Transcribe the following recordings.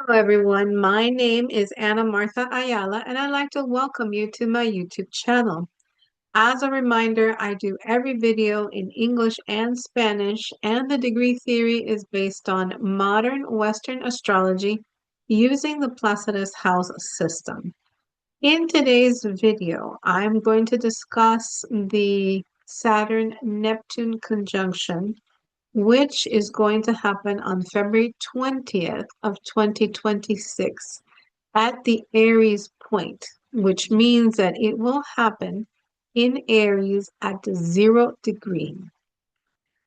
Hello, everyone. My name is Ana Martha Ayala, and I'd like to welcome you to my YouTube channel. As a reminder, I do every video in English and Spanish, and the degree theory is based on modern Western astrology using the Placidus house system. In today's video, I'm going to discuss the Saturn-Neptune conjunction which is going to happen on February 20th of 2026 at the Aries point, which means that it will happen in Aries at the 0 degree.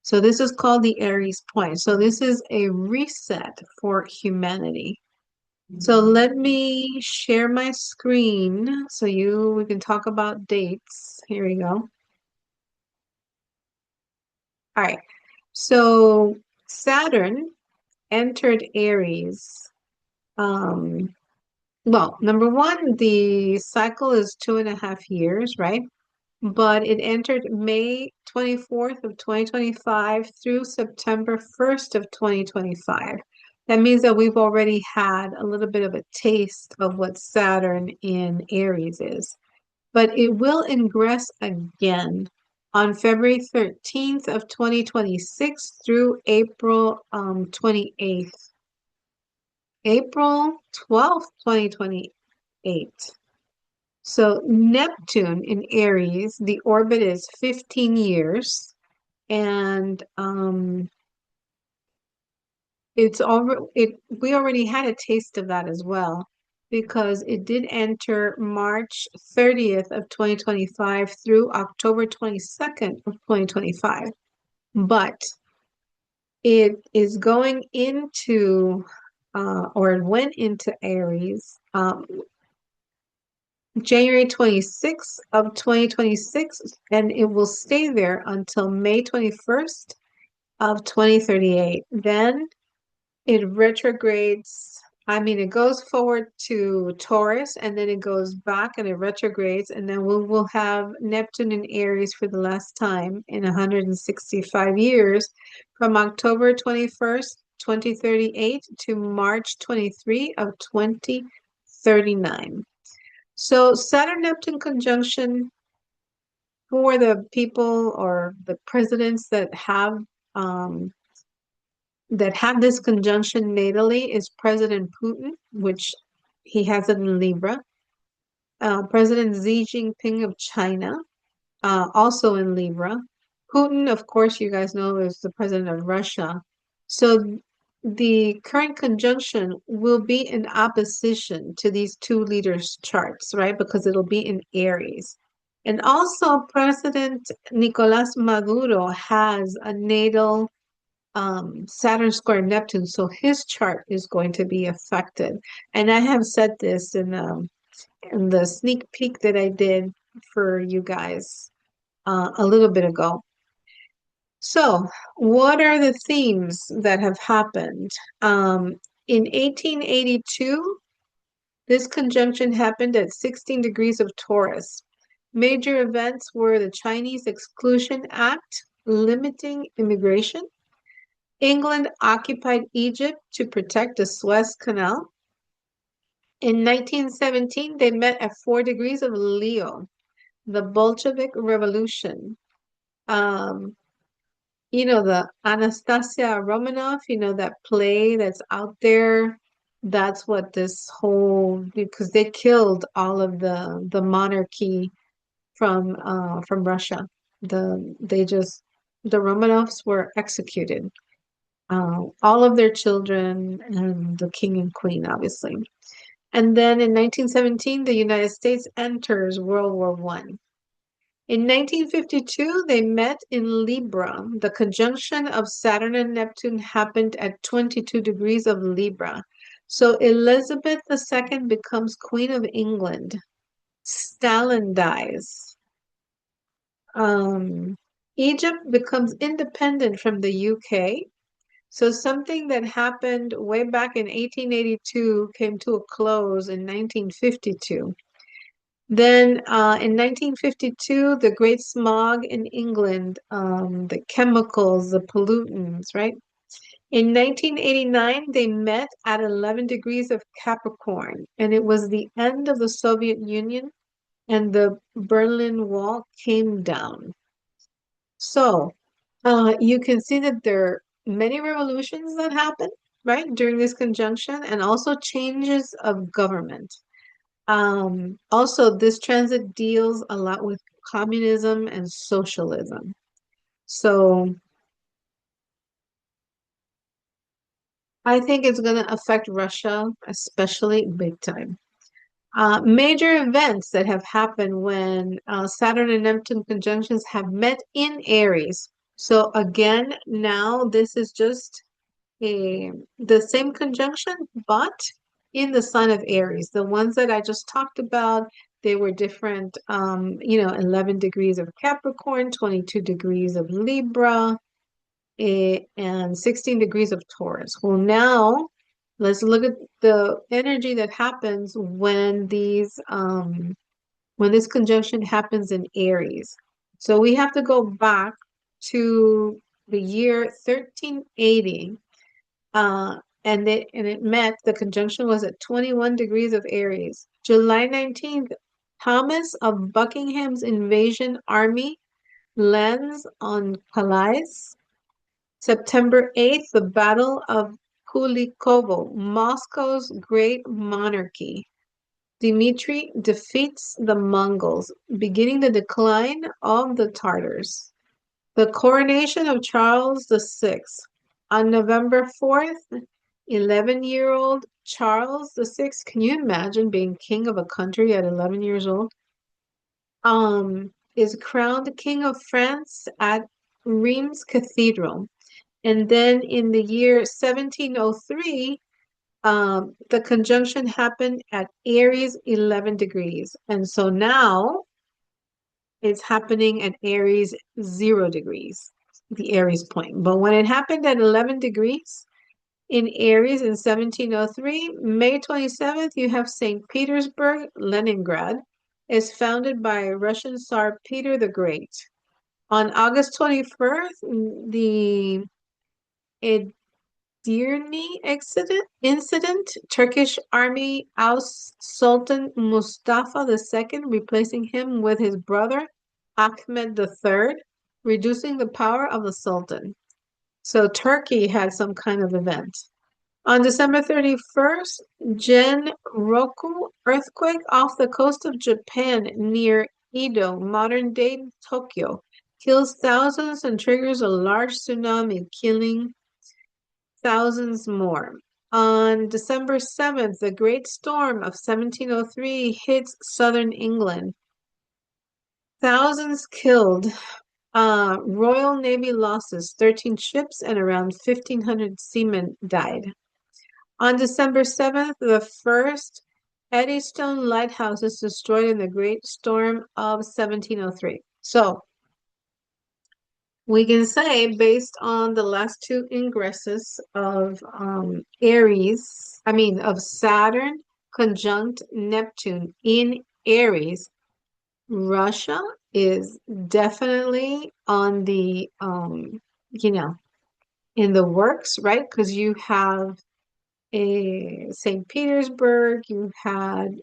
So this is called the Aries point. So this is a reset for humanity. So let me share my screen so we can talk about dates. Here we go. All right. So Saturn entered Aries. Um, well, number one, the cycle is 2.5 years, right? But it entered May 24th of 2025 through September 1st of 2025. That means that we've already had a little bit of a taste of what Saturn in Aries is. But it will ingress again on February 13th of 2026 through April 28th. April 12th, 2028. So Neptune in Aries, the orbit is 15 years, and we already had a taste of that as well because it did enter March 30th of 2025 through October 22nd of 2025. But it is going into or it went into Aries January 26th of 2026, and it will stay there until May 21st of 2038. Then it retrogrades. I mean, it goes forward to Taurus, and then it goes back and it retrogrades, and then we will have Neptune in Aries for the last time in 165 years, from October 21st, 2038 to March 23 of 2039. So Saturn-Neptune conjunction for the people or the presidents that have this conjunction natally is President Putin, which he has it in Libra. President Xi Jinping of China, also in Libra. Putin, of course, you guys know is the president of Russia. So the current conjunction will be in opposition to these two leaders' charts, right? Because it'll be in Aries. And also, President Nicolas Maduro has a natal Saturn square Neptune, so his chart is going to be affected. And I have said this in the sneak peek that I did for you guys a little bit ago. So, what are the themes that have happened? In 1882, this conjunction happened at 16 degrees of Taurus. Major events were the Chinese Exclusion Act, limiting immigration. England occupied Egypt to protect the Suez Canal. In 1917, they met at 4 degrees of Leo, the Bolshevik Revolution. The Anastasia Romanoff, that play that's out there. That's what this whole, because they killed all of the monarchy from Russia. The Romanovs were executed. All of their children and the king and queen, obviously. And then in 1917, the United States enters World War I. In 1952, they met in Libra. The conjunction of Saturn and Neptune happened at 22 degrees of Libra. So Elizabeth II becomes Queen of England. Stalin dies. Egypt becomes independent from the UK. So something that happened way back in 1882 came to a close in 1952. Then in 1952, the Great Smog in England, the chemicals, the pollutants, right? In 1989, they met at 11 degrees of Capricorn, and it was the end of the Soviet Union, and the Berlin Wall came down. So, you can see that there are many revolutions that happen, right, during this conjunction, and also changes of government. Also, this transit deals a lot with communism and socialism. So, I think it's going to affect Russia, especially big time. Major events that have happened when Saturn and Neptune conjunctions have met in Aries. So again, now this is just the same conjunction, but in the sign of Aries. The ones that I just talked about, they were different, 11 degrees of Capricorn, 22 degrees of Libra, and 16 degrees of Taurus. Well, now let's look at the energy that happens when this conjunction happens in Aries. So we have to go back to the year 1380, and it met, the conjunction was at 21 degrees of Aries. July 19th, Thomas of Buckingham's invasion army lands on Calais. September 8th, the Battle of Kulikovo, Moscow's great monarchy. Dmitry defeats the Mongols, beginning the decline of the Tatars. The coronation of Charles VI. On November 4th, 11-year-old Charles VI, can you imagine being king of a country at 11 years old? Is crowned King of France at Reims Cathedral. And then in the year 1703, the conjunction happened at Aries 11 degrees. And so now it's happening at Aries 0 degrees, the Aries point. But when it happened at 11 degrees in Aries in 1703, May 27th, you have St. Petersburg, Leningrad, is founded by Russian Tsar Peter the Great. On August 21st, the Edirne incident, Turkish army ousts Sultan Mustafa II, replacing him with his brother Ahmed III, reducing the power of the Sultan. So Turkey had some kind of event. On December 31st, Genroku earthquake off the coast of Japan near Edo, modern-day Tokyo, kills thousands and triggers a large tsunami, killing thousands more. On December 7th, the Great Storm of 1703 hits southern England. Thousands killed. Royal Navy losses, 13 ships and around 1,500 seamen died. On December 7th, the first Eddystone lighthouse is destroyed in the Great Storm of 1703. So, we can say, based on the last two ingresses of of Saturn conjunct Neptune in Aries, Russia is definitely on the, in the works, right? Because you have St. Petersburg, you had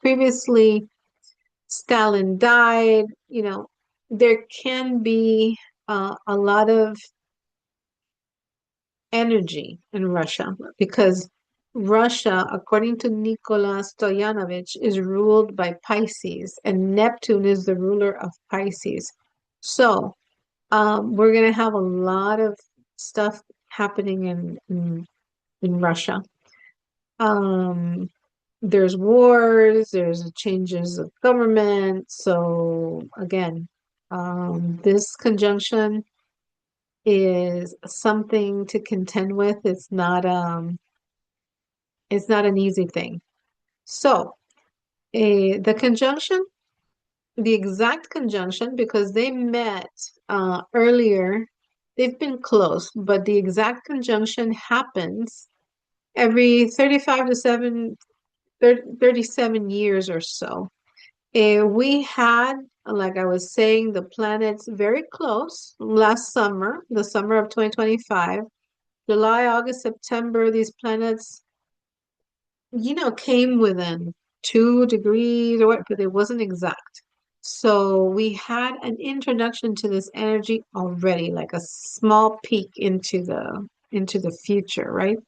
previously Stalin died, there can be a lot of energy in Russia because Russia, according to Nikola Stoyanovich, is ruled by Pisces, and Neptune is the ruler of Pisces. So, we're going to have a lot of stuff happening in Russia. There's wars, there's changes of government. So again, this conjunction is something to contend with. It's not an easy thing. So the conjunction, the exact conjunction, because they met earlier, they've been close, but the exact conjunction happens every 37 years or so. We had, like I was saying, the planets very close last summer, the summer of 2025. July, August, September, these planets, came within 2 degrees or what, but it wasn't exact. So we had an introduction to this energy already, like a small peek into the future, right?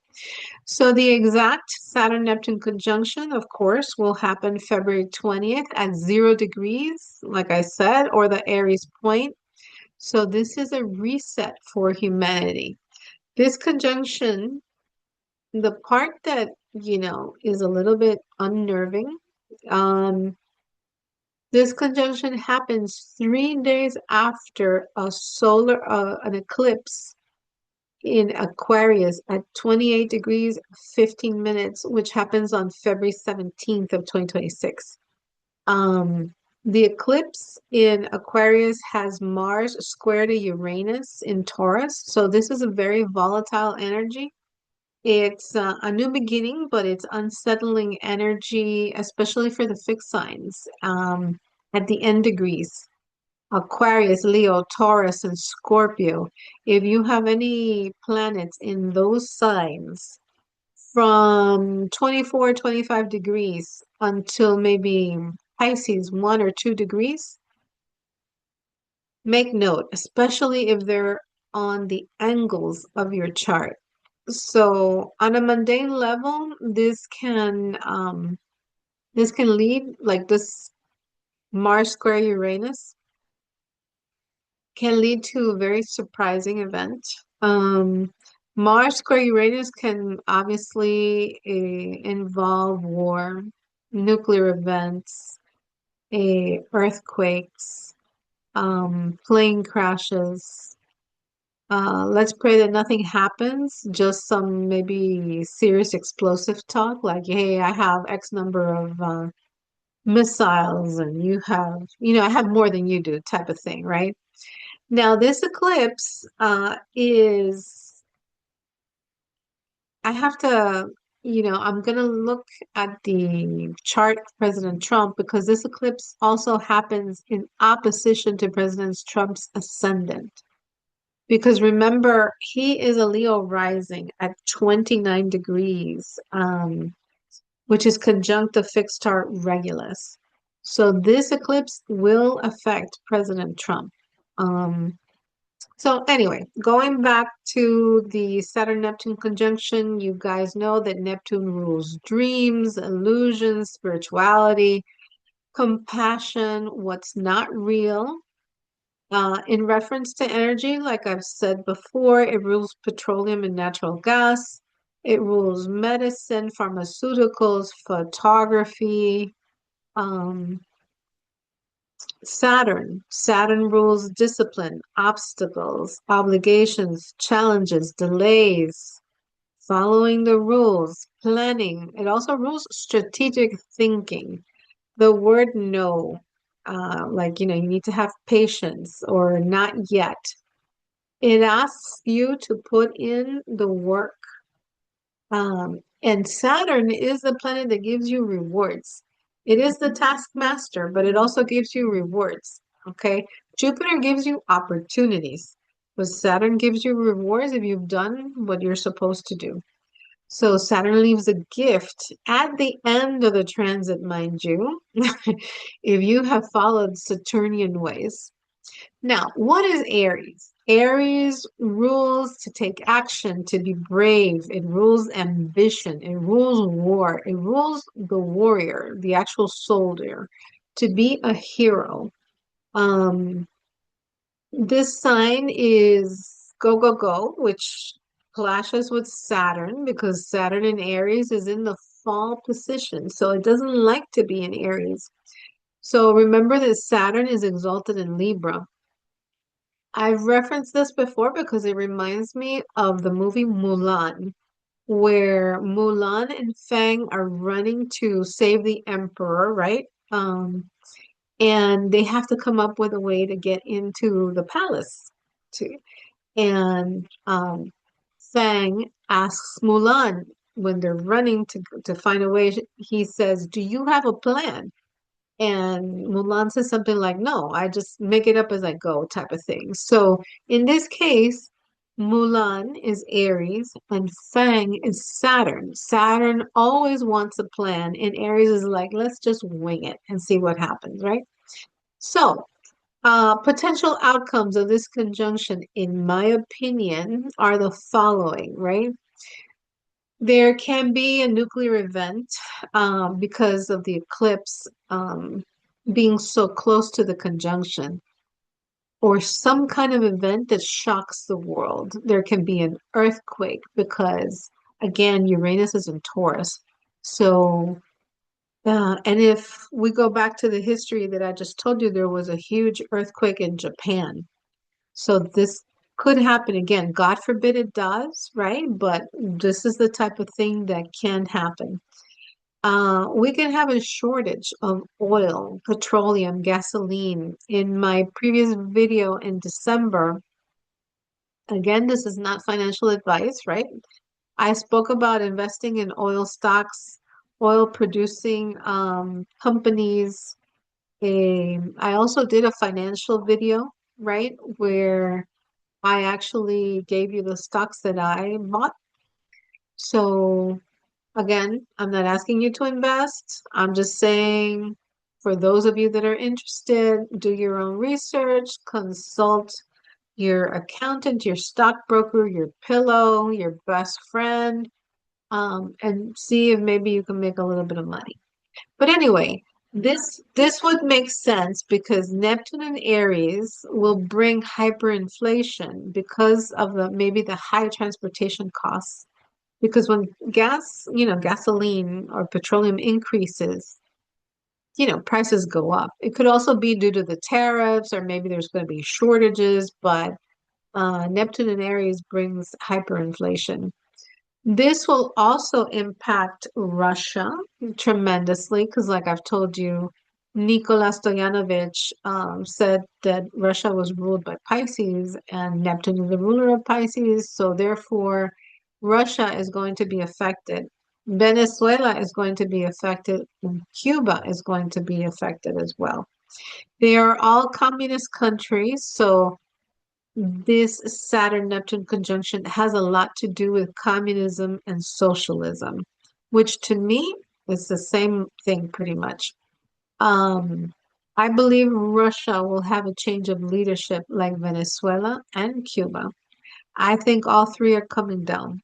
So the exact Saturn Neptune conjunction, of course, will happen February 20th at 0 degrees, like I said, or the Aries point. So this is a reset for humanity. This conjunction, the part that, is a little bit unnerving, um, this conjunction happens 3 days after an eclipse in Aquarius at 28 degrees 15 minutes, which happens on February 17th of 2026. Um, the eclipse in Aquarius has Mars square to Uranus in Taurus, so this is a very volatile energy. It's a new beginning, but it's unsettling energy, especially for the fixed signs at the end degrees. Aquarius, Leo, Taurus, and Scorpio. If you have any planets in those signs from 24, 25 degrees until maybe Pisces, 1 or 2 degrees, make note, especially if they're on the angles of your chart. So on a mundane level, this can lead like this Mars square Uranus can lead to a very surprising event. Um, Mars square Uranus can obviously involve war, nuclear events, earthquakes, plane crashes. Let's pray that nothing happens, just some maybe serious explosive talk, like, hey, I have X number of missiles and I have more than you do, type of thing, right? Now, this eclipse I have to, I'm going to look at the chart of President Trump because this eclipse also happens in opposition to President Trump's ascendant. Because remember, he is a Leo rising at 29 degrees, which is conjunct the fixed star Regulus. So this eclipse will affect President Trump. Um, So anyway, going back to the Saturn-Neptune conjunction, you guys know that Neptune rules dreams, illusions, spirituality, compassion, what's not real. In reference to energy, like I've said before, it rules petroleum and natural gas. It rules medicine, pharmaceuticals, photography, um, Saturn rules discipline, obstacles, obligations, challenges, delays, following the rules, planning. It also rules strategic thinking. The word no, like, you need to have patience or not yet. It asks you to put in the work. And Saturn is the planet that gives you rewards. It is the taskmaster, but it also gives you rewards. Okay. Jupiter gives you opportunities, but Saturn gives you rewards if you've done what you're supposed to do. So Saturn leaves a gift at the end of the transit, mind you, if you have followed Saturnian ways. Now, what is Aries? Aries rules to take action, to be brave. It rules ambition. It rules war. It rules the warrior, the actual soldier, to be a hero. Um, this sign is go, go, go, which clashes with Saturn because Saturn in Aries is in the fall position. So it doesn't like to be in Aries. So remember that Saturn is exalted in Libra. I've referenced this before because it reminds me of the movie Mulan, where Mulan and Fang are running to save the emperor, right? And they have to come up with a way to get into the palace. To, and Fang asks Mulan when they're running to find a way, he says, "Do you have a plan?" And Mulan says something like, no, I just make it up as I go, type of thing. So in this case, Mulan is Aries, and Fang is Saturn. Saturn always wants a plan, and Aries is like, let's just wing it and see what happens, right? So, potential outcomes of this conjunction, in my opinion, are the following, right? There can be a nuclear event because of the eclipse being so close to the conjunction, or some kind of event that shocks the world. There can be an earthquake because, again, Uranus is in Taurus. So, and if we go back to the history that I just told you, there was a huge earthquake in Japan. So this could happen again. God forbid it does, right? But this is the type of thing that can happen. We can have a shortage of oil, petroleum, gasoline. In my previous video in December, again, this is not financial advice, right? I spoke about investing in oil stocks, oil producing companies. I also did a financial video, right, where I actually gave you the stocks that I bought. So again, I'm not asking you to invest. I'm just saying for those of you that are interested, do your own research, consult your accountant, your stockbroker, your pillow, your best friend, and see if maybe you can make a little bit of money. But anyway, this would make sense because Neptune and Aries will bring hyperinflation because of the maybe the high transportation costs. Because when gasoline or petroleum increases, prices go up. It could also be due to the tariffs, or maybe there's going to be shortages, but Neptune and Aries brings hyperinflation. This will also impact Russia tremendously because, like I've told you, Nikola Stoyanovich said that Russia was ruled by Pisces and Neptune is the ruler of Pisces. So, therefore, Russia is going to be affected. Venezuela is going to be affected, and Cuba is going to be affected as well. They are all communist countries, so this Saturn Neptune conjunction has a lot to do with communism and socialism, which to me is the same thing pretty much. Um, I believe Russia will have a change of leadership like Venezuela and Cuba. I think all three are coming down.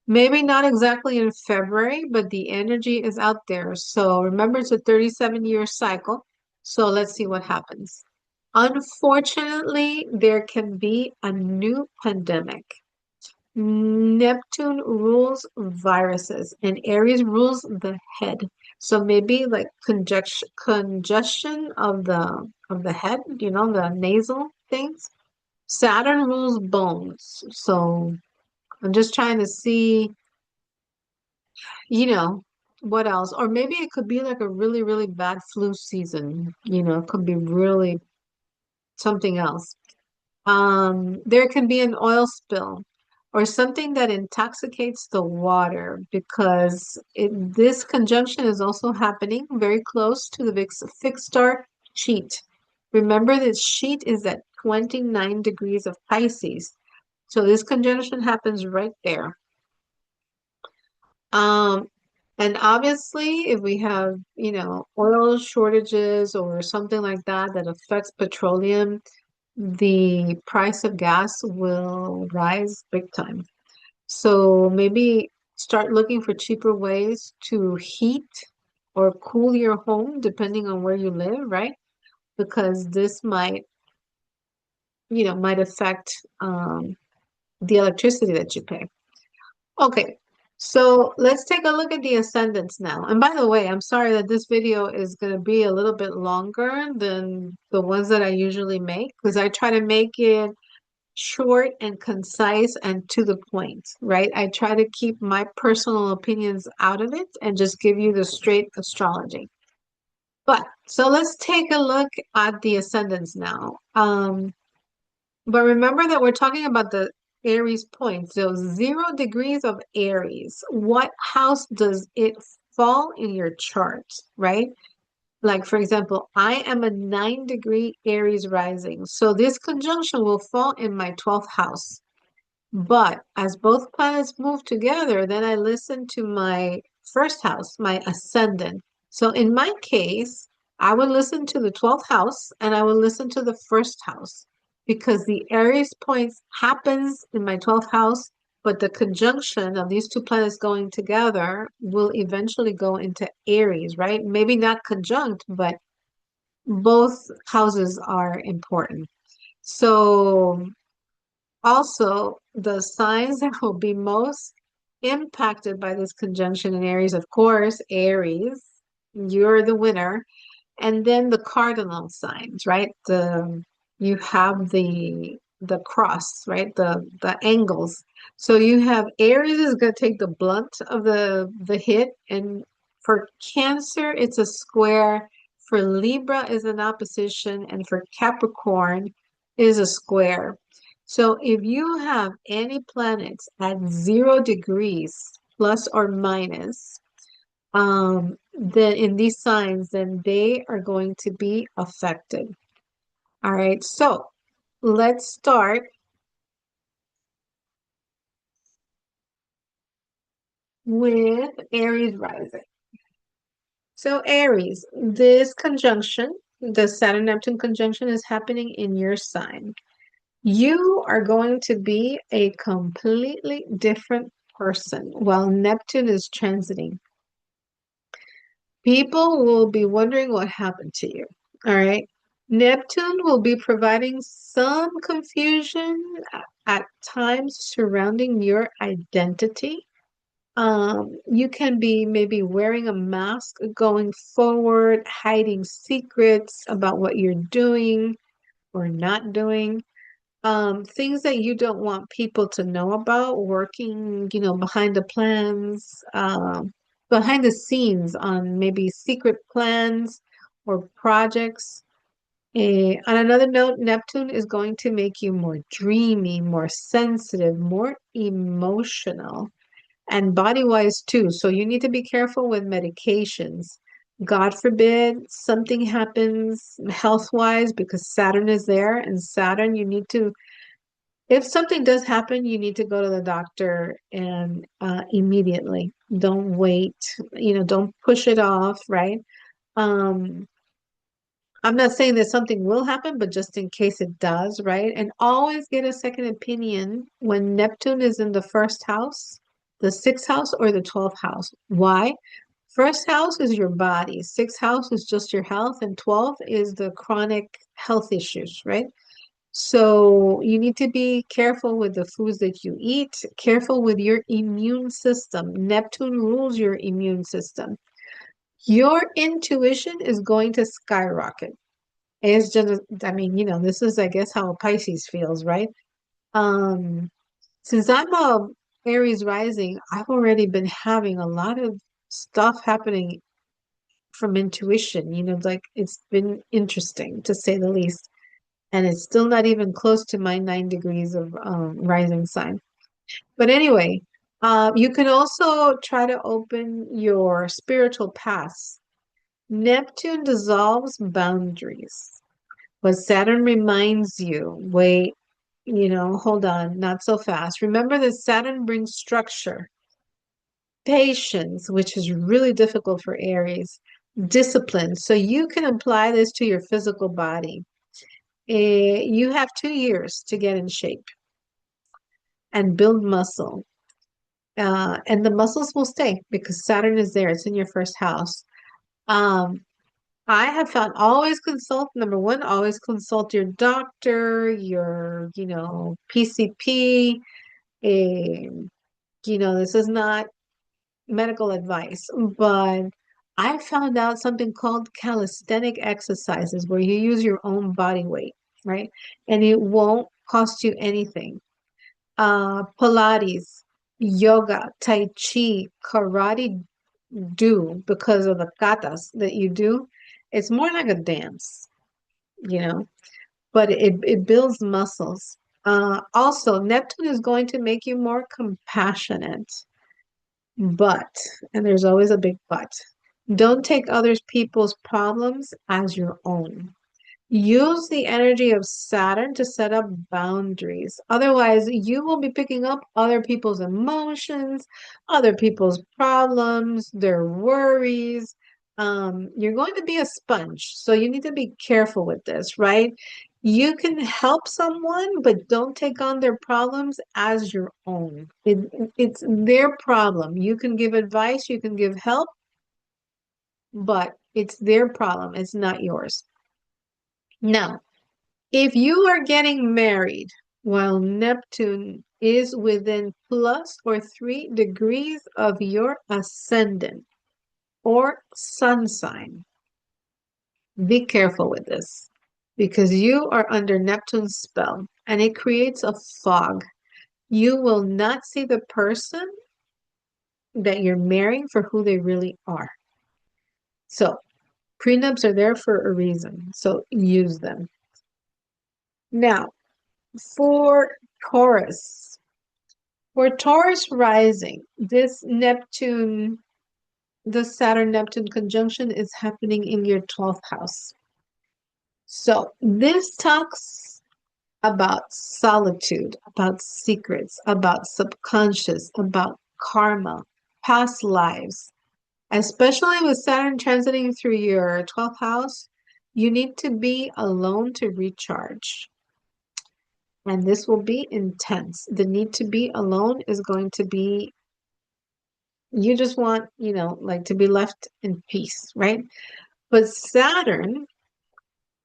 Maybe not exactly in February, but the energy is out there. So remember, it's a 37-year cycle. So let's see what happens. Unfortunately, there can be a new pandemic. Neptune rules viruses and Aries rules the head. So maybe like congestion of the head, the nasal things. Saturn rules bones. So I'm just trying to see, you know, what else? Or maybe it could be like a really, really bad flu season. It could be really something else. There can be an oil spill or something that intoxicates the water because this conjunction is also happening very close to the fixed star sheet. Remember that sheet is at 29 degrees of Pisces. So this conjunction happens right there. Um, and obviously, if we have, oil shortages or something like that that affects petroleum, the price of gas will rise big time. So maybe start looking for cheaper ways to heat or cool your home, depending on where you live, right? Because this might affect the electricity that you pay. Okay, so let's take a look at the ascendants now. And by the way, I'm sorry that this video is going to be a little bit longer than the ones that I usually make because I try to make it short and concise and to the point, right? I try to keep my personal opinions out of it and just give you the straight astrology. But so let's take a look at the ascendants now. But remember that we're talking about the Aries point. So 0 degrees of Aries. What house does it fall in your chart, right? Like, for example, I am a 9-degree Aries rising. So this conjunction will fall in my 12th house. But as both planets move together, then I listen to my first house, my ascendant. So in my case, I would listen to the 12th house and I would listen to the first house because the Aries points happens in my 12th house, but the conjunction of these two planets going together will eventually go into Aries, right? Maybe not conjunct, but both houses are important. So also, the signs that will be most impacted by this conjunction in Aries, of course, Aries, you're the winner. And then the cardinal signs, right? The you have the cross, right? The angles. So you have Aries is going to take the blunt of the hit, and for Cancer, it's a square. For Libra is an opposition, and for Capricorn is a square. So if you have any planets at 0 degrees, plus or minus, then in these signs, then they are going to be affected. All right, so let's start with Aries rising. So Aries, this conjunction, the Saturn Neptune conjunction is happening in your sign. You are going to be a completely different person while Neptune is transiting. People will be wondering what happened to you. All right. Neptune will be providing some confusion at times surrounding your identity. You can be maybe wearing a mask going forward, hiding secrets about what you're doing or not doing. Things that you don't want people to know about, working, behind the plans, behind the scenes on maybe secret plans or projects. On another note, Neptune is going to make you more dreamy, more sensitive, more emotional, and body-wise too. So you need to be careful with medications. God forbid something happens health-wise because Saturn is there, and Saturn, you need to if something does happen, you need to go to the doctor and immediately. Don't wait, don't push it off, right? Um, I'm not saying that something will happen, but just in case it does, right? And always get a second opinion when Neptune is in the first house, the sixth house, or the 12th house. Why? First house is your body, sixth house is just your health, and 12 is the chronic health issues, right? So you need to be careful with the foods that you eat, careful with your immune system. Neptune rules your immune system. Your intuition is going to skyrocket. It's just, I mean, this is, I guess, how Pisces feels, right? Um, since I'm a Aries rising, I've already been having a lot of stuff happening from intuition, like it's been interesting to say the least. And it's still not even close to my 9 degrees of rising sign. But anyway, you can also try to open your spiritual paths. Neptune dissolves boundaries, but Saturn reminds you, wait, hold on, not so fast. Remember that Saturn brings structure, patience, which is really difficult for Aries, discipline. So you can apply this to your physical body. You have 2 years to get in shape and build muscle. And the muscles will stay because Saturn is there. It's in your first house. Um, I have found always consult, number one, always consult your doctor, your, PCP. This is not medical advice, but I found out something called calisthenic exercises where you use your own body weight, right? And it won't cost you anything. Pilates, yoga, Tai Chi, karate do because of the katas that you do. It's more like a dance, you know, but it builds muscles. Also, Neptune is going to make you more compassionate, but, and there's always a big but, don't take others people's problems as your own. Use the energy of Saturn to set up boundaries. Otherwise, you will be picking up other people's emotions, other people's problems, their worries. You're going to be a sponge, so you need to be careful with this, right? You can help someone, but don't take on their problems as your own. It's their problem. You can give advice, you can give help, but it's their problem. It's not yours. Now, if you are getting married while Neptune is within +or 3 degrees of your ascendant or sun sign, be careful with this because you are under Neptune's spell and it creates a fog. You will not see the person that you're marrying for who they really are. So, prenups are there for a reason. So, use them. Now, for Taurus. For Taurus rising, this Neptune, the Saturn Neptune conjunction is happening in your 12th house. So this talks about solitude, about secrets, about subconscious, about karma, past lives. Especially with Saturn transiting through your 12th house, you need to be alone to recharge. And this will be intense. The need to be alone is going to be, you just want, like to be left in peace, right? But Saturn,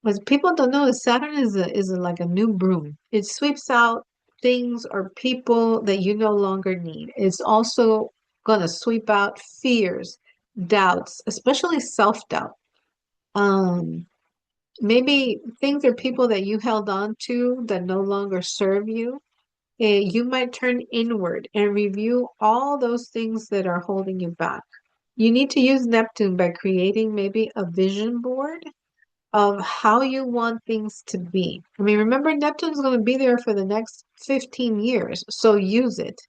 what people don't know is Saturn is like a new broom. It sweeps out things or people that you no longer need. It's also gonna sweep out fears, doubts, especially self-doubt. Um, Maybe things or people that you held on to that no longer serve you. You might turn inward and review all those things that are holding you back. You need to use Neptune by creating maybe a vision board of how you want things to be. I mean, remember, Neptune's going to be there for the next 15 years, so use it.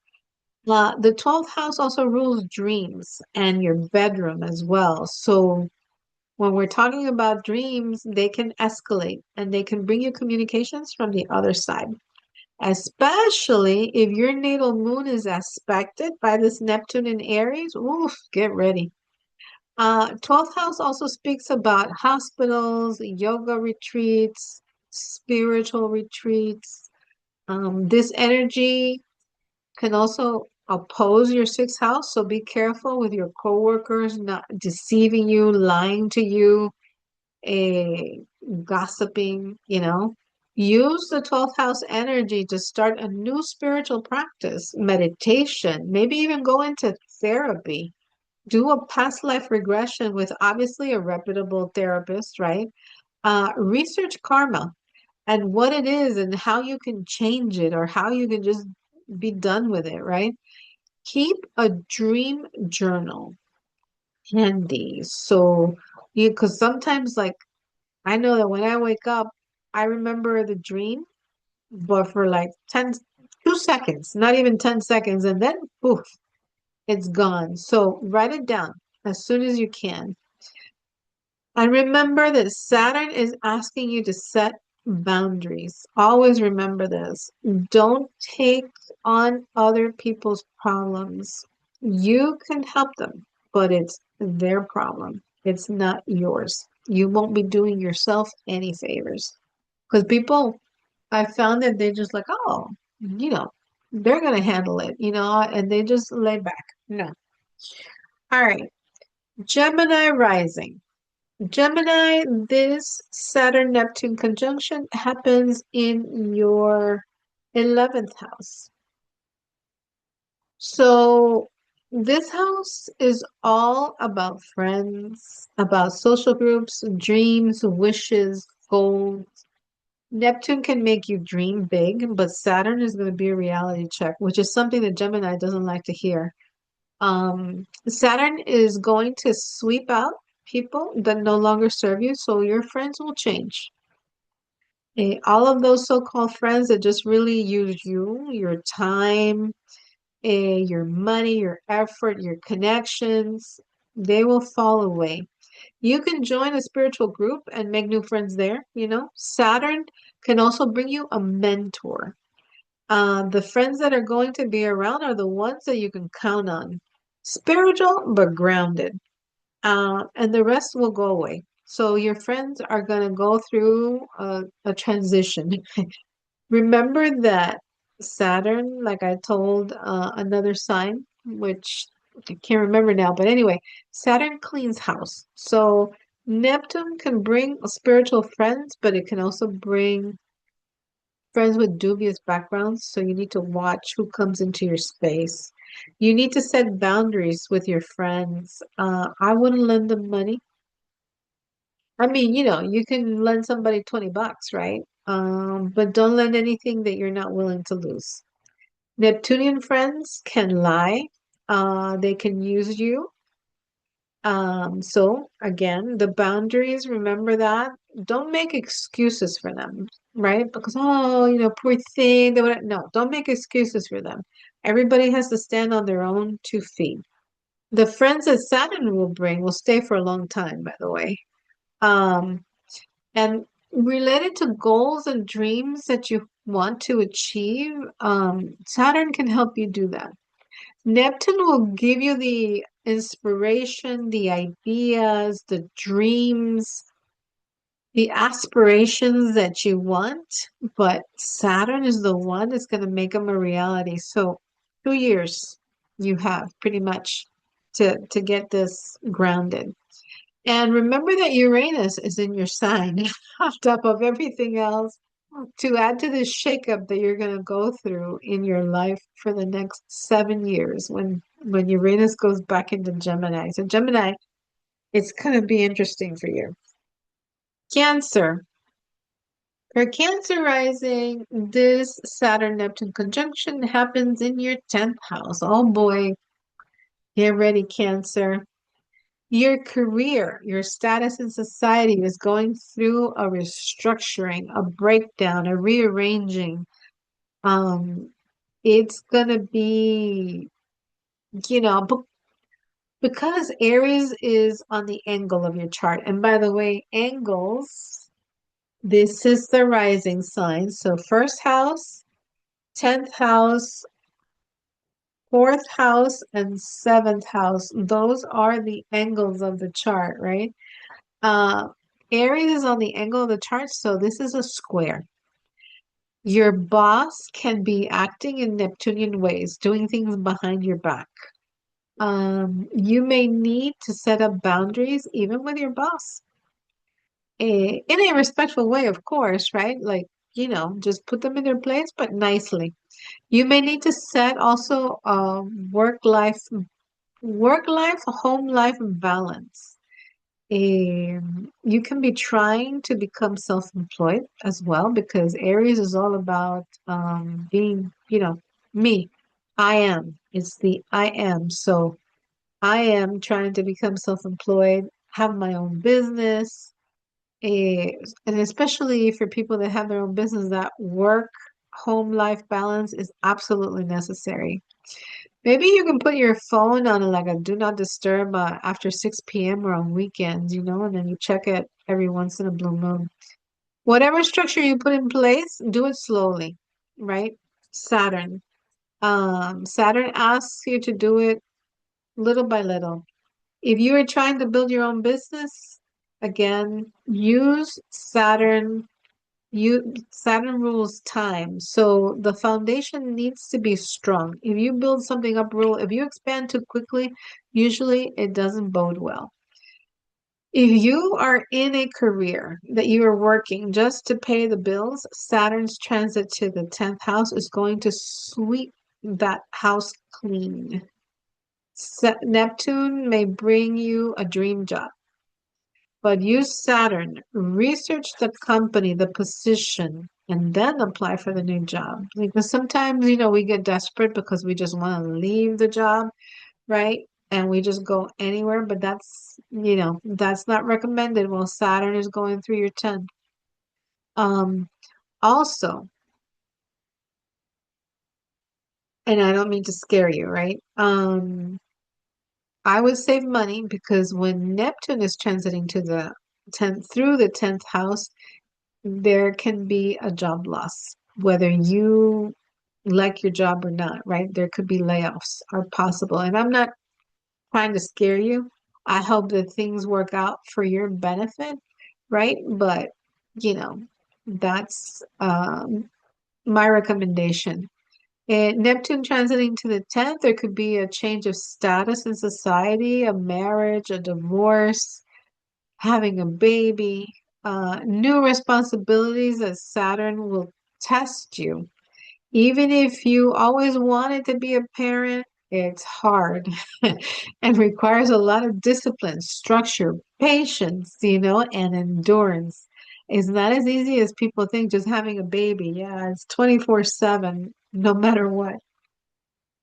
The 12th house also rules dreams and your bedroom as well. So when we're talking about dreams, they can escalate and they can bring you communications from the other side. Especially if your natal moon is aspected by this Neptune in Aries, oof, get ready. 12th house also speaks about hospitals, yoga retreats, spiritual retreats. This energy can also oppose your 6th house, so be careful with your coworkers not deceiving you, lying to you, a gossiping, Use the 12th house energy to start a new spiritual practice, meditation, maybe even go into therapy. Do a past life regression with obviously a reputable therapist, right? Research karma and what it is and how you can change it or how you can just be done with it, right? Keep a dream journal handy. So because sometimes like I know that when I wake up, I remember the dream, but for like 2 seconds, not even 10 seconds, and then poof, it's gone. So write it down as soon as you can. And remember that Saturn is asking you to set boundaries. Always remember this. Don't take on other people's problems. You can help them, but it's their problem. It's not yours. You won't be doing yourself any favors. Because people, I found that they just like, oh, they're going to handle it, and they just lay back. No. All right. Gemini rising. Gemini, this Saturn Neptune conjunction happens in your 11th house. So this house is all about friends, about social groups, dreams, wishes, goals. Neptune can make you dream big, but Saturn is going to be a reality check, which is something that Gemini doesn't like to hear. Saturn is going to sweep out people that no longer serve you, so your friends will change. All of those so-called friends that just really use you, your time, your money, your effort, your connections, they will fall away. You can join a spiritual group and make new friends there, you know. Saturn can also bring you a mentor. The friends that are going to be around are the ones that you can count on. Spiritual, but grounded. And the rest will go away. So your friends are going to go through a transition. Remember that Saturn, like I told another sign, which I can't remember now, but anyway, Saturn cleans house. So Neptune can bring spiritual friends, but it can also bring friends with dubious backgrounds. So you need to watch who comes into your space. You need to set boundaries with your friends. I wouldn't lend them money. I mean, you know, you can lend somebody $20, right? But don't lend anything that you're not willing to lose. Neptunian friends can lie. They can use you. So again, the boundaries, remember that. Don't make excuses for them, right? Because, oh, you know, poor thing. No, don't make excuses for them. Everybody has to stand on their own 2 feet. The friends that Saturn will bring will stay for a long time, by the way. Um, And related to goals and dreams that you want to achieve, Saturn can help you do that. Neptune will give you the inspiration, the ideas, the dreams, the aspirations that you want, but Saturn is the one that's going to make them a reality. So 2 years you have pretty much to get this grounded. And remember that Uranus is in your sign on top of everything else to add to this shakeup that you're going to go through in your life for the next 7 years when Uranus goes back into Gemini. So Gemini, it's going to be interesting for you. Cancer. For Cancer rising, this Saturn Neptune conjunction happens in your 10th house. Oh boy, get ready, Cancer. Your career, your status in society is going through a restructuring, a breakdown, a rearranging. Um, it's gonna be, you know, because Aries is on the angle of your chart. And by the way, angles, this is the rising sign. So first house, 10th house, fourth house, and seventh house. Those are the angles of the chart, right? Uh, Aries is on the angle of the chart, so this is a square. Your boss can be acting in Neptunian ways, doing things behind your back. You may need to set up boundaries even with your boss. In a respectful way, of course, right? Like, you know, just put them in their place, but nicely. You may need to set also work life, home life balance. You can be trying to become self-employed as well because Aries is all about being, you know, me. I am. It's the I am. So I am trying to become self-employed, have my own business, eh, and especially for people that have their own business, that work home life balance is absolutely necessary. Maybe you can put your phone on like a do not disturb after 6 p.m. or on weekends, you know, and then you check it every once in a blue moon. Whatever structure you put in place, do it slowly, right? Saturn. Saturn asks you to do it little by little. If you are trying to build your own business, again, use Saturn. Saturn rules time, so the foundation needs to be strong. If you build something up if you expand too quickly, usually it doesn't bode well. If you are in a career that you are working just to pay the bills, Saturn's transit to the 10th house is going to sweep that house clean. Neptune may bring you a dream job. But use Saturn, research the company, the position, and then apply for the new job. Because sometimes, you know, we get desperate because we just want to leave the job, right? And we just go anywhere, but that's, you know, that's not recommended while Saturn is going through your 10th. Um, Also, and I don't mean to scare you, right? I would save money because when Neptune is transiting to the 10th through the 10th house, there can be a job loss, whether you like your job or not, right? There could be layoffs are possible. And I'm not trying to scare you. I hope that things work out for your benefit, right? But, you know, that's my recommendation. And Neptune transiting to the 10th, there could be a change of status in society, a marriage, a divorce, having a baby, new responsibilities as Saturn will test you. Even if you always wanted to be a parent, it's hard and requires a lot of discipline, structure, patience, and endurance. It's not as easy as people think just having a baby. Yeah, it's 24/7, no matter what.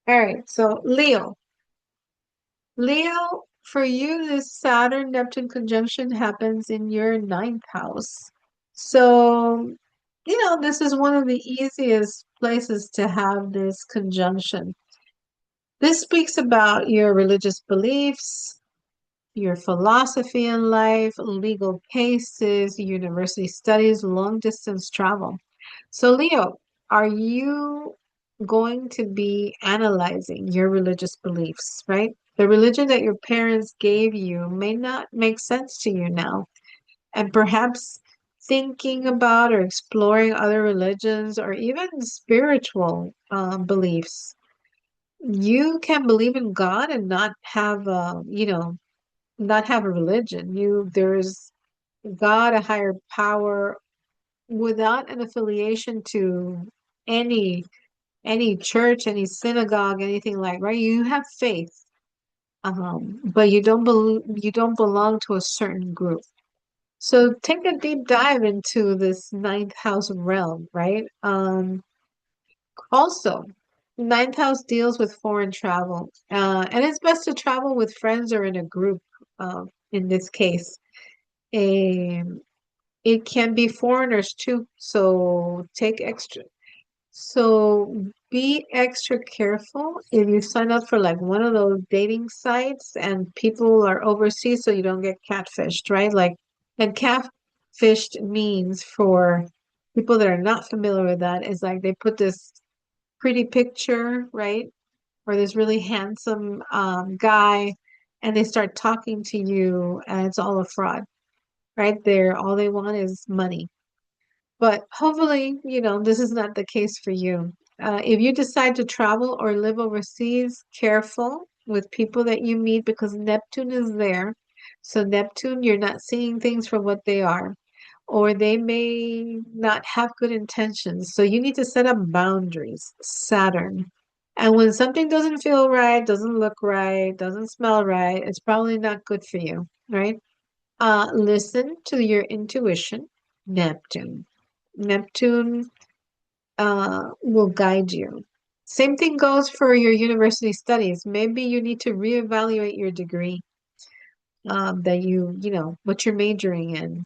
All right, so Leo. Leo, for you, this Saturn Neptune conjunction happens in your ninth house. So, this is one of the easiest places to have this conjunction. This speaks about your religious beliefs, your philosophy in life, legal cases, university studies, long distance travel. So, Leo, are you going to be analyzing your religious beliefs, right? The religion that your parents gave you may not make sense to you now. And perhaps thinking about or exploring other religions or even spiritual beliefs. You can believe in God and not have not have a religion. There's God, a higher power, without an affiliation to any any church, any synagogue, anything like, right? You have faith, but you don't belong to a certain group. So take a deep dive into this ninth house realm, right? Also, ninth house deals with foreign travel, and it's best to travel with friends or in a group. In this case, um, it can be foreigners too, so take extra. So be extra careful if you sign up for like one of those dating sites and people are overseas so you don't get catfished, right? Like, and catfished means for people that are not familiar with that is like they put this pretty picture, right? Or this really handsome guy and they start talking to you and it's all a fraud, right? All they want is money. But hopefully, this is not the case for you. If you decide to travel or live overseas, careful with people that you meet because Neptune is there. So, Neptune, you're not seeing things for what they are, or they may not have good intentions. So, you need to set up boundaries, Saturn. And when something doesn't feel right, doesn't look right, doesn't smell right, it's probably not good for you, right? Listen to your intuition, Neptune. Neptune will guide you. Same thing goes for your university studies. Maybe you need to reevaluate your degree that what you're majoring in.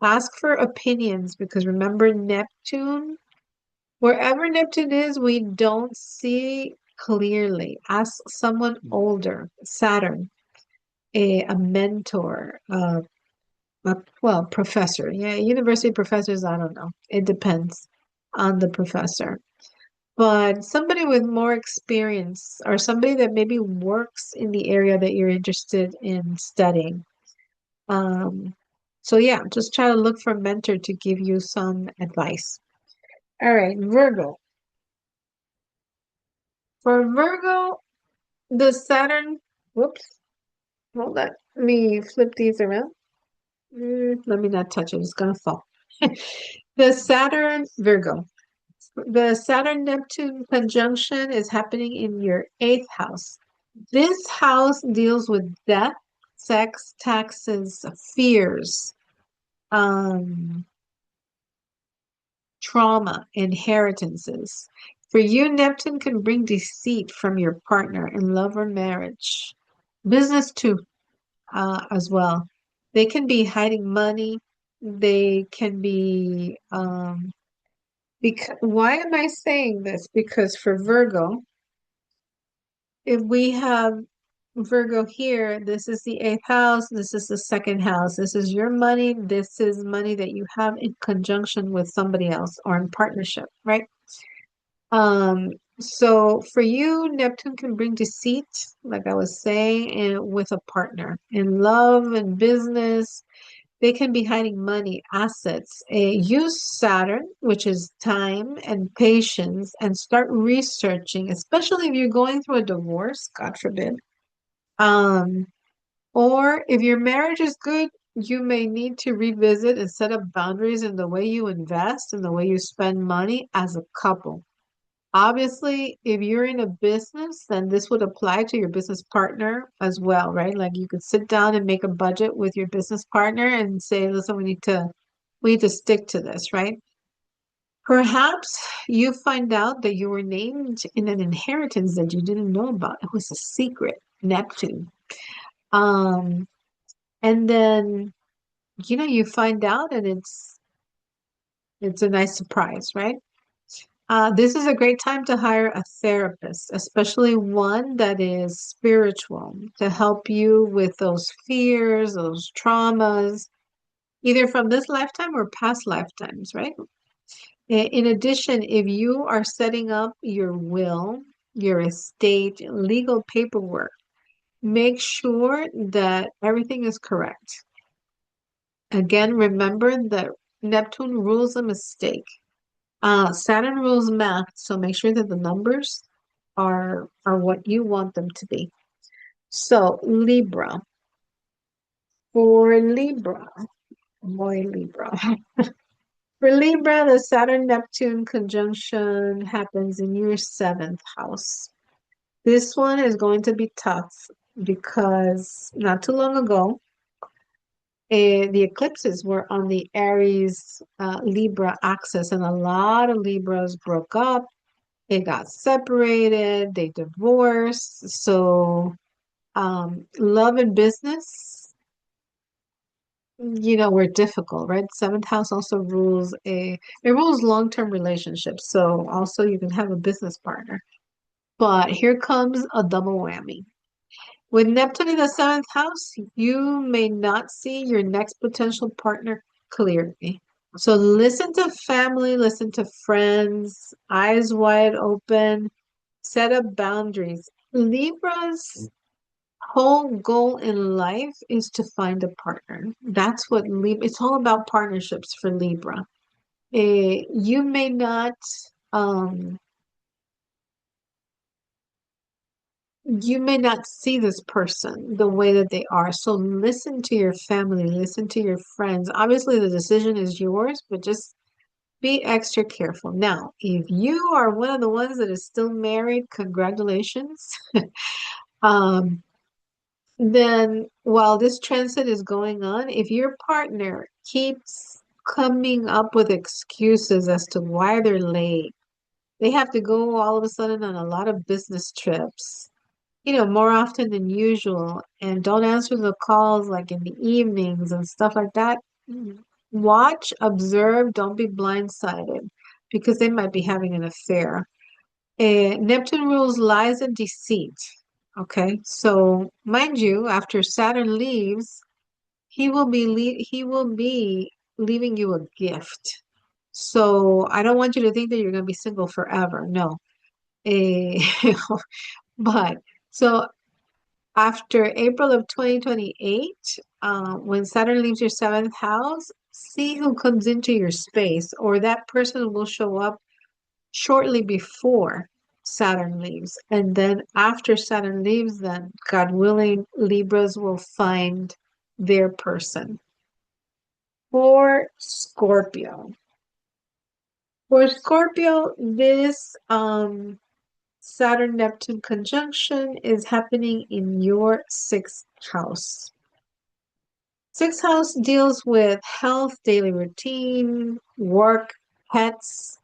Ask for opinions because remember, Neptune, wherever Neptune is, we don't see clearly. Ask someone older, Saturn, a mentor, well, professor. Yeah, university professors, I don't know. It depends on the professor. But somebody with more experience or somebody that maybe works in the area that you're interested in studying. Um, so yeah, just try to look for a mentor to give you some advice. All right, Virgo. For Virgo, the Saturn, whoops, hold on. Let me flip these around. Let me not touch it, it's gonna fall. The Saturn, Virgo. The Saturn Neptune conjunction is happening in your eighth house. This house deals with death, sex, taxes, fears, um, trauma, inheritances. For you, Neptune can bring deceit from your partner in love or marriage. Business too, as well. They can be hiding money. They can be, why am I saying this? Because for Virgo, if Virgo here, this is the eighth house, this is the second house. This is your money. This is money that you have in conjunction with somebody else or in partnership, right? So for you, Neptune can bring deceit, like I was saying, and with a partner. In love and business, they can be hiding money, assets. Use Saturn, which is time and patience, and start researching, especially if you're going through a divorce, God forbid. Um, or if your marriage is good, you may need to revisit and set up boundaries in the way you invest and the way you spend money as a couple. Obviously, if you're in a business, then this would apply to your business partner as well, right? Like you could sit down and make a budget with your business partner and say, listen, we need to stick to this, right? Perhaps you find out that you were named in an inheritance that you didn't know about. It was a secret, Neptune. Um, and then, you find out and it's a nice surprise, right? This is a great time to hire a therapist, especially one that is spiritual, to help you with those fears, those traumas, either from this lifetime or past lifetimes, right? In addition, if you are setting up your will, your estate, legal paperwork, make sure that everything is correct. Again, remember that Neptune rules a mistake. Saturn rules math, so make sure that the numbers are what you want them to be. So Libra. For Libra, boy Libra. For Libra, the Saturn Neptune conjunction happens in your seventh house. This one is going to be tough because not too long ago, the eclipses were on the Aries Libra axis, and a lot of Libras broke up. They got separated, they divorced. So, love and business, were difficult, right? Seventh house also it rules long-term relationships. So also you can have a business partner. But here comes a double whammy. With Neptune in the seventh house, you may not see your next potential partner clearly. So listen to family, listen to friends, eyes wide open, set up boundaries. Libra's whole goal in life is to find a partner. That's what it's all about partnerships for Libra. You may not um see this person the way that they are. So listen to your family, listen to your friends. Obviously the decision is yours, but just be extra careful. Now, if you are one of the ones that is still married, congratulations. Um, then while this transit is going on, if your partner keeps coming up with excuses as to why they're late, they have to go all of a sudden on a lot of business trips, more often than usual, and don't answer the calls like in the evenings and stuff like that. Watch, observe, don't be blindsided because they might be having an affair. Neptune rules lies and deceit. Okay, so mind you, after Saturn leaves, he will be leaving you a gift. So I don't want you to think that you're going to be single forever. No. Eh, but so after April of 2028, when Saturn leaves your seventh house, see who comes into your space, or that person will show up shortly before Saturn leaves. And then after Saturn leaves, then God willing, Libras will find their person. For Scorpio. For Scorpio, this Saturn Neptune conjunction is happening in your sixth house. Sixth house deals with health, daily routine, work, pets.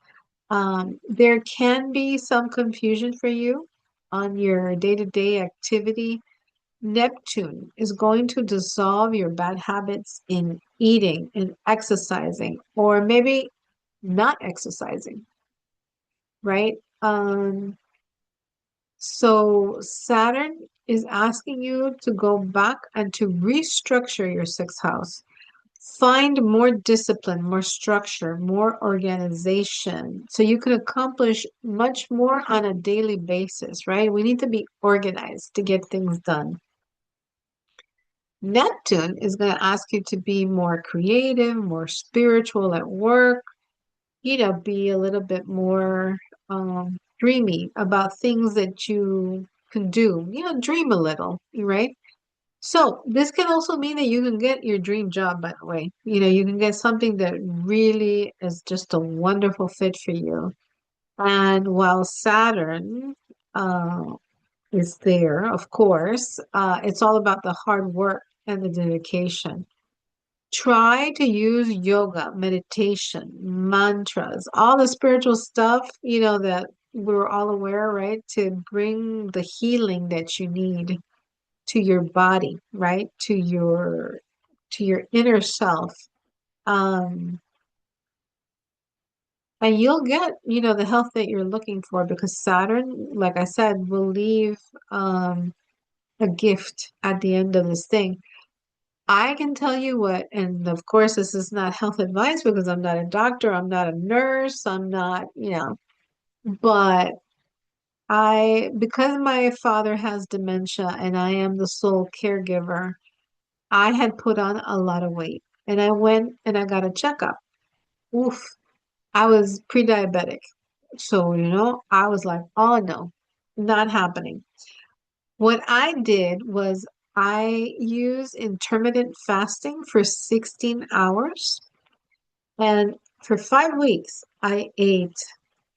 There can be some confusion for you on your day-to-day activity. Neptune is going to dissolve your bad habits in eating and exercising, or maybe not exercising, right? So Saturn is asking you to go back and to restructure your sixth house. Find more discipline, more structure, more organization, so you can accomplish much more on a daily basis, right? We need to be organized to get things done. Neptune is going to ask you to be more creative, more spiritual at work, be a little bit more dreamy about things that you can do. Dream a little, right? So this can also mean that you can get your dream job, by the way. You can get something that really is just a wonderful fit for you. And while Saturn uh, is there, of course, it's all about the hard work and the dedication. Try to use yoga, meditation, mantras, all the spiritual stuff, that we're all aware, right? To bring the healing that you need to your body, right? To your inner self. Um, and you'll get, the health that you're looking for because Saturn, like I said, will leave a gift at the end of this thing. I can tell you what, and of course, this is not health advice because I'm not a doctor, I'm not a nurse, I'm not, but because my father has dementia and I am the sole caregiver, I had put on a lot of weight and I went and I got a checkup. Oof, I was pre-diabetic. So, I was like, oh no, not happening. What I did was I used intermittent fasting for 16 hours. And for 5 weeks, I ate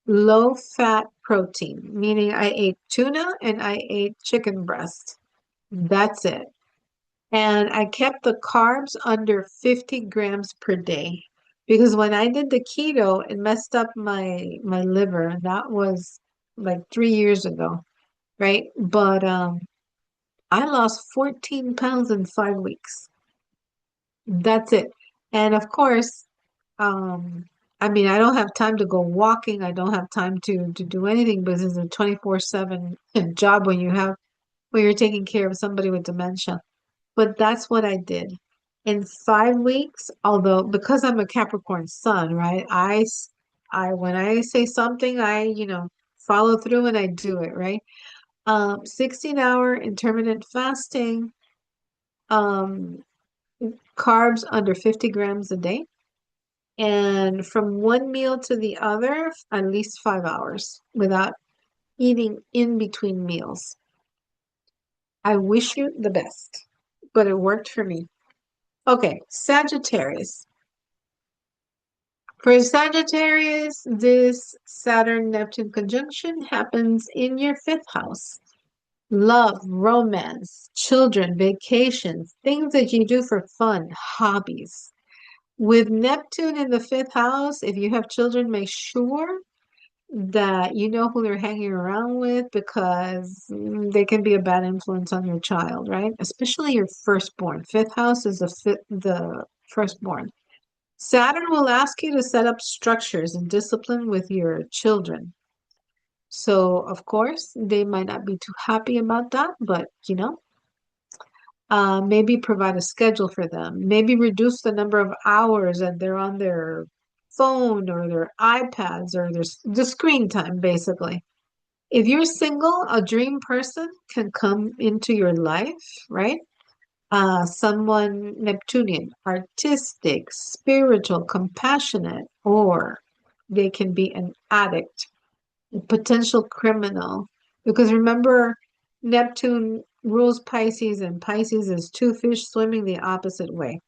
low fat protein, meaning I ate tuna and I ate chicken breast. That's it. And I kept the carbs under 50 grams per day. Because when I did the keto, it messed up my liver. That was like 3 years ago, right? But I lost 14 pounds in 5 weeks. That's it. And of course, um, I mean, I don't have time to go walking. I don't have time to do anything because it's a 24/7 job when you're taking care of somebody with dementia. But that's what I did. In 5 weeks, although because I'm a Capricorn sun, right? When I say something, I follow through and I do it, right? 16-hour intermittent fasting, um, carbs under 50 grams a day, and from one meal to the other, at least 5 hours without eating in between meals. I wish you the best, but it worked for me. Okay, Sagittarius. For Sagittarius, this Saturn Neptune conjunction happens in your fifth house. Love, romance, children, vacations, things that you do for fun, hobbies. With Neptune in the fifth house, if you have children, make sure that you know who they're hanging around with because they can be a bad influence on your child, right? Especially your firstborn. Fifth house is the firstborn. Saturn will ask you to set up structures and discipline with your children. So, of course, they might not be too happy about that, but maybe provide a schedule for them. Maybe reduce the number of hours that they're on their phone or their iPads or the screen time, basically. If you're single, a dream person can come into your life, right? Someone Neptunian, artistic, spiritual, compassionate, or they can be an addict, a potential criminal. Because remember, Neptune rules Pisces, and Pisces is two fish swimming the opposite way.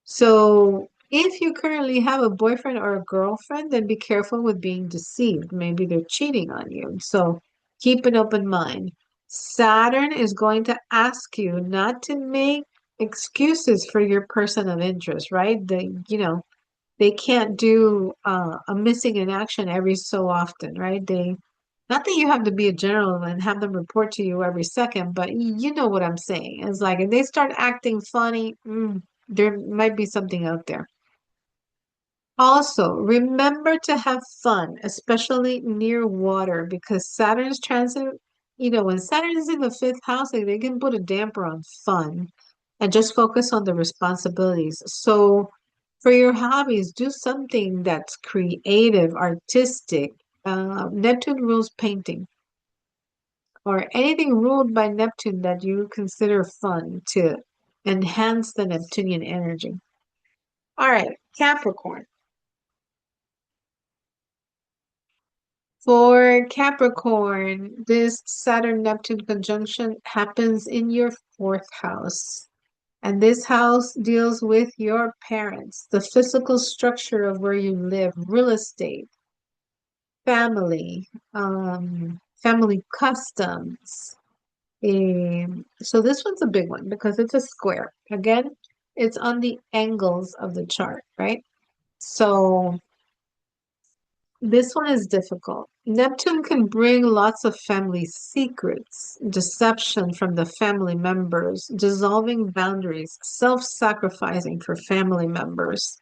So if you currently have a boyfriend or a girlfriend, then be careful with being deceived. Maybe they're cheating on you. So keep an open mind. Saturn is going to ask you not to make excuses for your person of interest, right? They can't do a missing in action every so often, right? Not that you have to be a general and have them report to you every second, but you know what I'm saying. It's like if they start acting funny, there might be something out there. Also, remember to have fun, especially near water, because Saturn's transit when Saturn is in the fifth house, like, they can put a damper on fun and just focus on the responsibilities. So for your hobbies, do something that's creative, artistic. Neptune rules painting or anything ruled by Neptune that you consider fun to enhance the Neptunian energy. All right, Capricorn. For Capricorn, this Saturn Neptune conjunction happens in your fourth house. And this house deals with your parents, the physical structure of where you live, real estate, family, family customs. So this one's a big one because it's a square. Again, it's on the angles of the chart, right? So this one is difficult. Neptune can bring lots of family secrets, deception from the family members, dissolving boundaries, self-sacrificing for family members.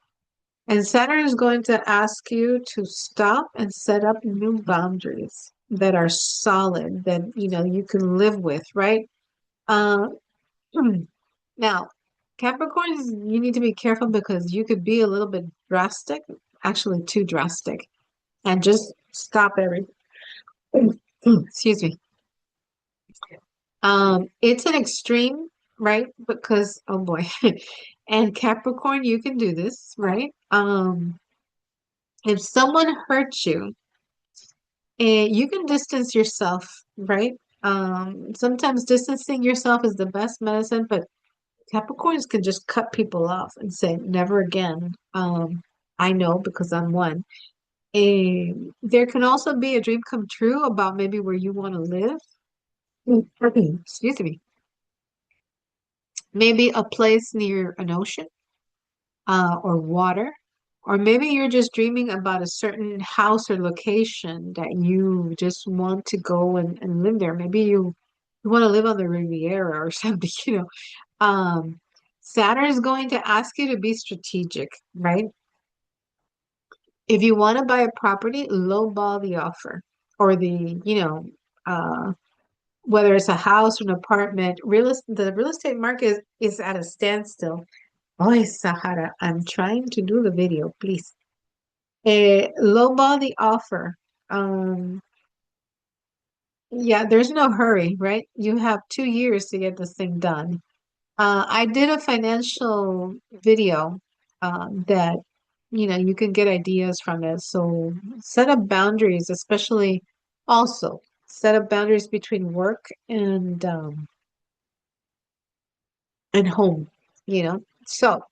And Saturn is going to ask you to stop and set up new boundaries that are solid, that you can live with, right? Uh, now, Capricorns, you need to be careful because you could be a little bit drastic, actually too drastic, and just stop everything. Excuse me. It's an extreme, right? Because, oh boy. And Capricorn, you can do this, right? If someone hurts you, you can distance yourself, right? Sometimes distancing yourself is the best medicine, but Capricorns can just cut people off and say, never again. I know because I'm one. There can also be a dream come true about maybe where you want to live. Excuse me. Maybe a place near an ocean, or water. Or maybe you're just dreaming about a certain house or location that you just want to go and live there. Maybe you want to live on the Riviera or something, you know. Saturn is going to ask you to be strategic, right? If you want to buy a property, lowball the offer or uh, whether it's a house or an apartment, the real estate market is at a standstill. Oh, Sahara, I'm trying to do the video, please. Lowball the offer. Um, yeah, there's no hurry, right? You have 2 years to get this thing done. I did a financial video that you can get ideas from it. So set up boundaries, especially also set up boundaries between work and home, So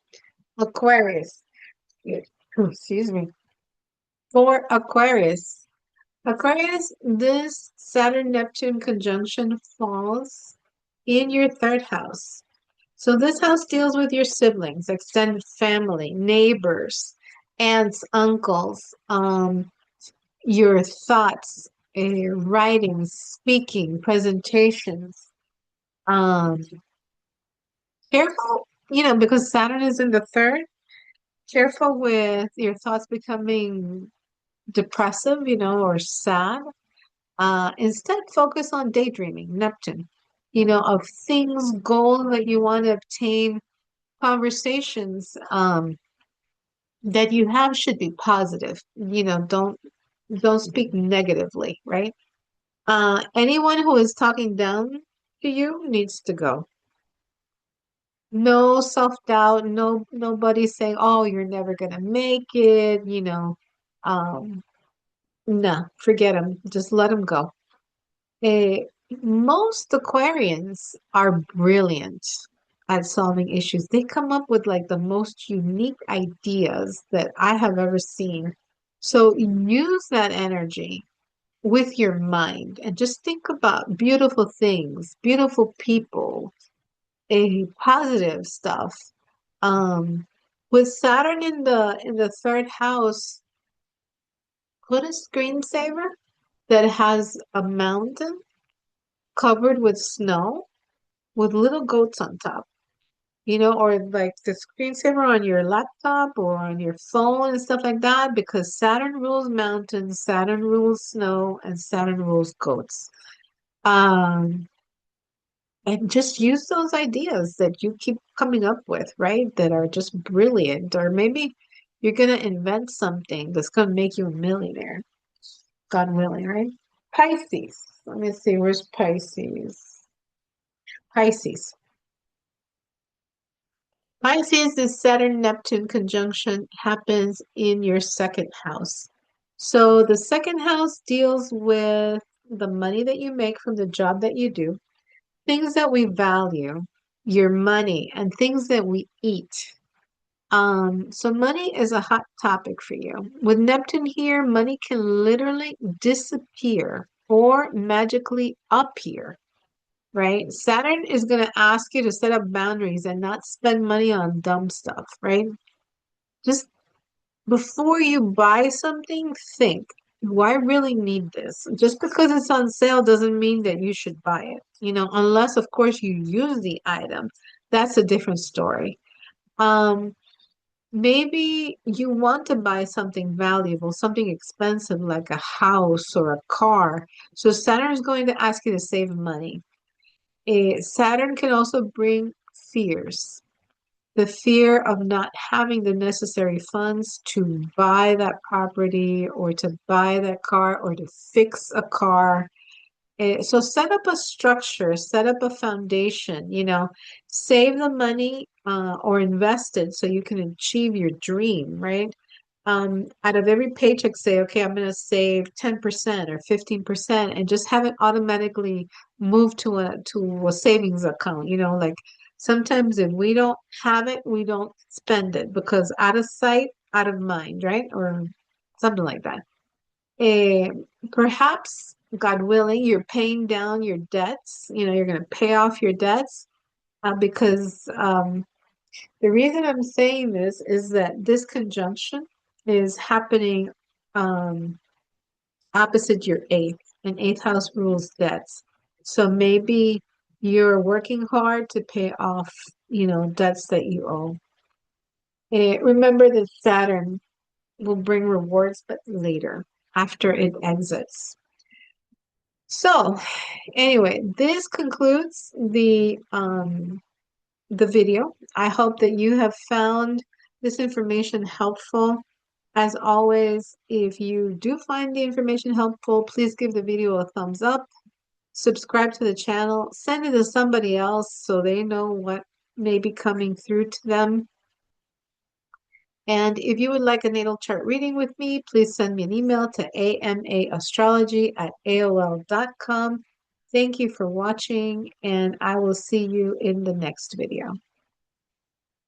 Aquarius, excuse me. For Aquarius, this Saturn Neptune conjunction falls in your third house. So this house deals with your siblings, extended family, neighbors, aunts, uncles, your thoughts, writings, speaking, presentations. Um, Careful, because Saturn is in the third, careful with your thoughts becoming depressive, or sad. Instead, focus on daydreaming, Neptune, of things, goals that you want to obtain, conversations that you have should be positive. Don't speak negatively, right? Anyone who is talking down to you needs to go. No self-doubt, nobody saying, "Oh, you're never gonna make it," Um, no, forget them. Just let them go. Eh, Most Aquarians are brilliant at solving issues. They come up with like the most unique ideas that I have ever seen. So use that energy with your mind and just think about beautiful things, beautiful people, positive stuff. Um, with Saturn in the third house, put a screensaver that has a mountain covered with snow with little goats on top, or like the screensaver on your laptop or on your phone and stuff like that, because Saturn rules mountains, Saturn rules snow, and Saturn rules goats. Um, and just use those ideas that you keep coming up with, right? That are just brilliant. Or maybe you're gonna invent something that's gonna make you a millionaire, God willing, right? Pisces. Let me see, where's Pisces? Pisces. Pisces, the Saturn Neptune conjunction happens in your second house. So the second house deals with the money that you make from the job that you do, things that we value, your money, and things that we eat. So money is a hot topic for you. With Neptune here, money can literally disappear or magically appear, right? Saturn is going to ask you to set up boundaries and not spend money on dumb stuff, right? Just before you buy something, think, do I really need this? Just because it's on sale doesn't mean that you should buy it, unless, of course, you use the item. That's a different story. Um, Maybe you want to buy something valuable, something expensive like a house or a car. So Saturn is going to ask you to save money. Saturn can also bring fears. The fear of not having the necessary funds to buy that property or to buy that car or to fix a car. So set up a structure, set up a foundation, save the money or invest it so you can achieve your dream, right? Out of every paycheck, say, okay, I'm going to save 10% or 15% and just have it automatically move to a savings account. Like sometimes if we don't have it, we don't spend it because out of sight, out of mind, right? Or something like that. Eh, Perhaps, God willing, you're paying down your debts. You're going to pay off your debts because the reason I'm saying this is that this conjunction is happening um, opposite your eighth, and eighth house rules debts. So maybe you're working hard to pay off, debts that you owe. Remember that Saturn will bring rewards, but later, after it exits. So, anyway, this concludes the video. I hope that you have found this information helpful. As always, if you do find the information helpful, please give the video a thumbs up, subscribe to the channel, send it to somebody else so they know what may be coming through to them. And if you would like a natal chart reading with me, please send me an email to amaastrology@aol.com. Thank you for watching, and I will see you in the next video.